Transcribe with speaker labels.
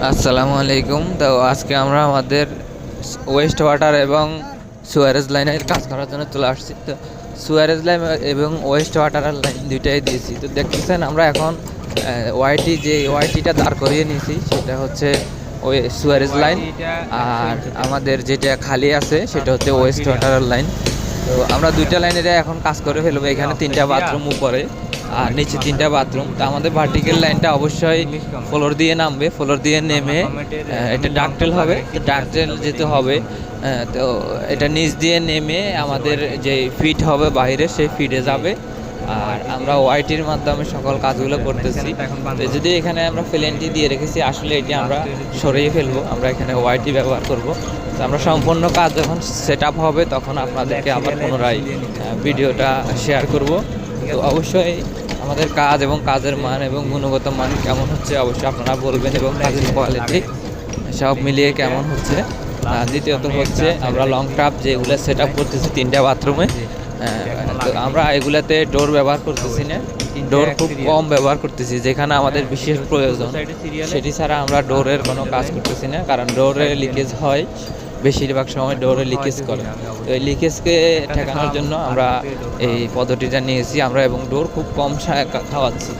Speaker 1: আসসালামু আলাইকুম। তো আজকে আমরা আমাদের ওয়েস্ট ওয়াটার এবং সুয়ারেজ লাইনের কাজ করার জন্য চলে আসছি। তো সুয়ারেজ লাইন এবং ওয়েস্ট ওয়াটারের লাইন দুইটাই দিয়েছি। তো দেখতেছেন আমরা এখন ওয়াইটিটা দাঁড় করিয়ে নিয়েছি, সেটা হচ্ছে ওই সুয়ারেজ লাইন। আর আমাদের যেটা খালি আছে সেটা হচ্ছে ওয়েস্ট ওয়াটারের লাইন। তো আমরা দুইটা লাইনের এখন কাজ করে ফেলবো। এখানে 3টা বাথরুম উপরে আর নিচে 3টা বাথরুম। তো আমাদের ভার্টিক্যাল লাইনটা অবশ্যই ফ্লোর দিয়ে নামবে, ফ্লোর দিয়ে নেমে এটা ডাকটেল হবে। তো ডাকটেল যেতে হবে, তো এটা নিচ দিয়ে নেমে আমাদের যে ফিট হবে বাইরে সেই ফিটে যাবে। আর আমরা ওয়াইটির মাধ্যমে সকল কাজগুলো করতেছি। তো যদি এখানে আমরা ফেলেনটি দিয়ে রেখেছি, আসলে এটি আমরা সরিয়ে ফেলবো, আমরা এখানে ওয়াইটি ব্যবহার করব। তো আমরা সম্পূর্ণ কাজ যখন সেট আপ হবে তখন আপনাদেরকে আবার পুনরায় ভিডিওটা শেয়ার করব। তো অবশ্যই আমাদের কাজ এবং কাজের মান এবং গুণগত মান কেমন হচ্ছে অবশ্যই আপনারা বলবেন, এবং কাজের কোয়ালিটি সব মিলিয়ে কেমন হচ্ছে। দ্বিতীয়ত হচ্ছে আমরা লং ট্রাপ যেগুলো সেট আপ করতেছি 3টা বাথরুমে, তো আমরা এগুলাতে ডোর ব্যবহার করতেছি না, ডোর খুব কম ব্যবহার করতেছি। যেখানে আমাদের বিশেষ প্রয়োজন সেটি ছাড়া আমরা ডোরের কোনো কাজ করতেছি না, কারণ ডোরে লিকেজ হয়, বেশিরভাগ সময় ডোরে লিকেজ করে। তো এই লিকেজকে ঠেকানোর জন্য আমরা এই পদ্ধতিটা নিয়েছি আমরা, এবং ডোর খুব কম খাওয়াচ্ছি।